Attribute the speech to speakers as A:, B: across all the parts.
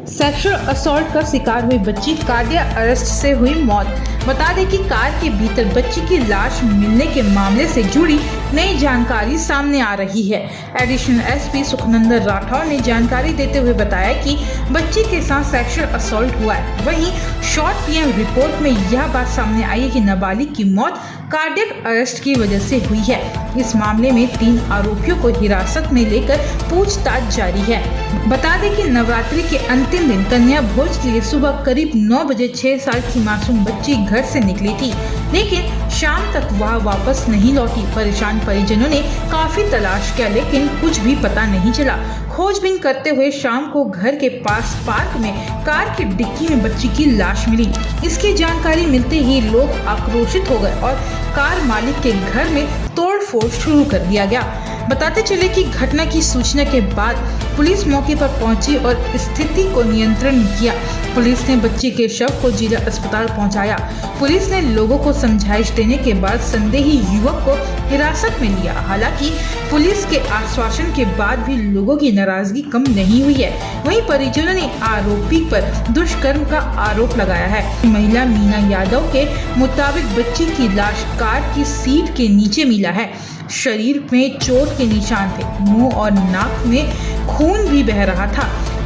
A: Sexual assault का शिकार हुई बच्ची कार्डियक अरेस्ट से हुई मौत। बता दें कि कार के भीतर बच्ची की लाश मिलने के मामले से जुड़ी नई जानकारी सामने आ रही है। एडिशनल एसपी सुखनंदन राठौर ने जानकारी देते हुए बताया कि बच्ची के साथ सेक्सुअल असॉल्ट हुआ है। वहीं शॉर्ट पीएम रिपोर्ट में यह बात सामने आई है कि नाबालिग की मौत कार्डियक अरेस्ट की वजह से हुई है। इस मामले में 3 आरोपियों को हिरासत में लेकर पूछताछ जारी है। बता दें कि नवरात्रि के अंतिम दिन कन्या भोज के लिए सुबह करीब 9 बजे 6 साल की मासूम बच्ची घर से निकली थी, लेकिन शाम तक वह वापस नहीं लौटी। परेशान परिजनों ने काफी तलाश किया, लेकिन कुछ भी पता नहीं चला। खोजबीन करते हुए शाम को घर के पास पार्क में कार की डिक्की में बच्ची की लाश मिली। इसकी जानकारी मिलते ही लोग आक्रोशित हो गए और कार मालिक के घर में तोड़फोड़ शुरू कर दिया गया। बताते चले कि घटना की सूचना के बाद पुलिस मौके पर पहुंची और स्थिति को नियंत्रण में किया। पुलिस ने बच्ची के शव को जिला अस्पताल पहुंचाया। पुलिस ने लोगों को समझाइश देने के बाद संदेही युवक को हिरासत में लिया। हालांकि पुलिस के आश्वासन के बाद भी लोगों की नाराजगी कम नहीं हुई है। वहीं परिजनों ने आरोपी पर दुष्कर्म का आरोप लगाया है। महिला मीना यादव के मुताबिक बच्ची की लाश कार की सीट के नीचे मिला है। शरीर में चोट के निशान थे, मुंह और नाक में खून भी बह रहा था,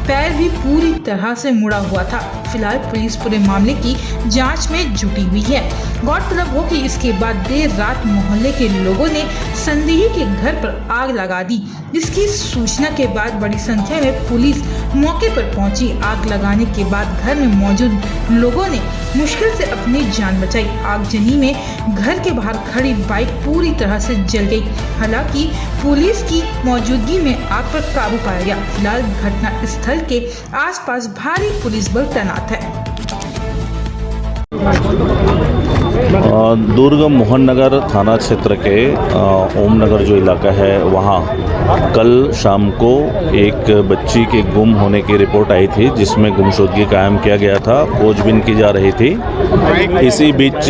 A: पैर भी पूरी तरह से मुड़ा हुआ था। फिलहाल पुलिस पूरे मामले की जांच में जुटी हुई है। गौरतलब हो कि इसके बाद देर रात मोहल्ले के लोगों ने संदेही के घर पर आग लगा दी। इसकी सूचना के बाद बड़ी संख्या में पुलिस मौके पर पहुंची। आग लगाने के बाद घर में मौजूद लोगों ने मुश्किल से अपनी जान बचाई। आगजनी में घर के बाहर खड़ी बाइक पूरी तरह से जल गई। हालांकि पुलिस की मौजूदगी में आग पर काबू पाया गया। फिलहाल घटना स्थल के आसपास भारी पुलिस बल तैनात है।
B: दुर्ग मोहन नगर थाना क्षेत्र के ओम नगर जो इलाका है, वहाँ कल शाम को एक बच्ची के गुम होने की रिपोर्ट आई थी, जिसमें गुमशुदगी कायम किया गया था। खोजबीन की जा रही थी। इसी बीच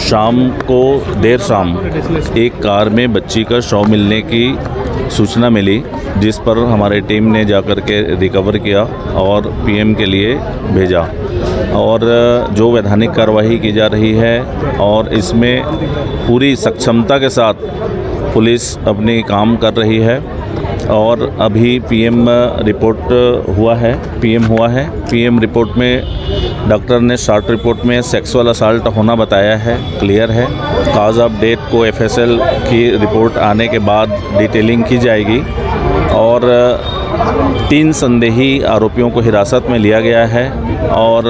B: शाम को देर शाम एक कार में बच्ची का शव मिलने की सूचना मिली, जिस पर हमारी टीम ने जाकर के रिकवर किया और पीएम के लिए भेजा और जो वैधानिक कार्रवाई की जा रही है और इसमें पूरी सक्षमता के साथ पुलिस अपनी काम कर रही है। और अभी पीएम हुआ है। पीएम रिपोर्ट में डॉक्टर ने शॉर्ट रिपोर्ट में सेक्सुअल असॉल्ट होना बताया है, क्लियर है। काज ऑफ डेथ को एफएसएल की रिपोर्ट आने के बाद डिटेलिंग की जाएगी और 3 संदेही आरोपियों को हिरासत में लिया गया है और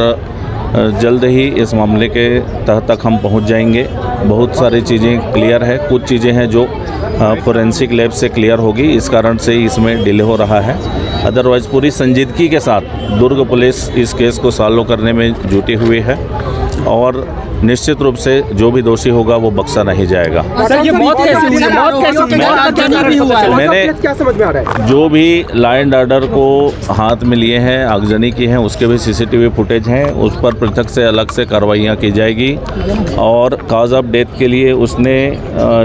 B: जल्द ही इस मामले के तह तक हम पहुंच जाएंगे। बहुत सारी चीज़ें क्लियर है, कुछ चीज़ें हैं जो फोरेंसिक लैब से क्लियर होगी, इस कारण से इसमें डिले हो रहा है। अदरवाइज़ पूरी संजीदगी के साथ दुर्ग पुलिस इस केस को सॉल्व करने में जुटी हुई है और निश्चित रूप से जो भी दोषी होगा वो बख्शा नहीं जाएगा।
C: सर, ये मौत कैसे हुई?
B: मैंने
C: क्या समझ में आ रहा है?
B: जो भी लॉ एंड ऑर्डर को हाथ में लिए हैं, आगजनी की हैं, उसके भी सीसीटीवी फुटेज हैं, उस पर पृथक से अलग से कार्रवाइयाँ की जाएगी। और काज ऑफ डेथ के लिए उसने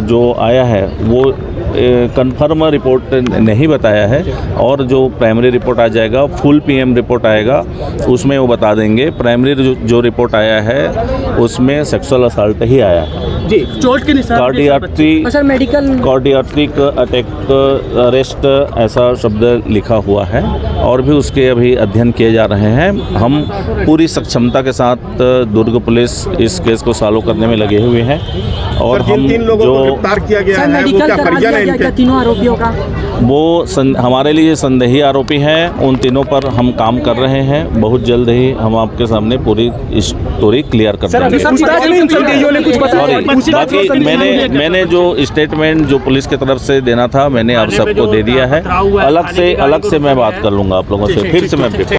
B: जो आया है वो कंफर्म रिपोर्ट नहीं बताया है और जो प्राइमरी रिपोर्ट आ जाएगा, फुल पीएम रिपोर्ट आएगा, उसमें वो बता देंगे। प्राइमरी जो रिपोर्ट आया है उसमें सेक्सुअल असॉल्ट ही आया है
C: जी। चोट के निशान,
B: कार्डियक अटैक, अरेस्ट ऐसा शब्द लिखा हुआ है और भी उसके अभी अध्ययन किए जा रहे हैं। हम पूरी सक्षमता के साथ दुर्ग पुलिस इस केस को सॉल्व करने में लगे हुए हैं और हम
C: 3 लोगों को गिरफ्तार किया गया है, वो क्या परिजन है इनके?
D: तीनों आरोपियों का
B: वो हमारे लिए संदेही आरोपी हैं। उन तीनों पर हम काम कर रहे हैं। बहुत जल्द ही हम आपके सामने पूरी स्टोरी क्लियर कर देंगे। बाकी मैंने जो स्टेटमेंट जो पुलिस की तरफ से देना था मैंने आप सबको दे दिया है। अलग से मैं बात कर लूँगा आप लोगों से, फिर से मैं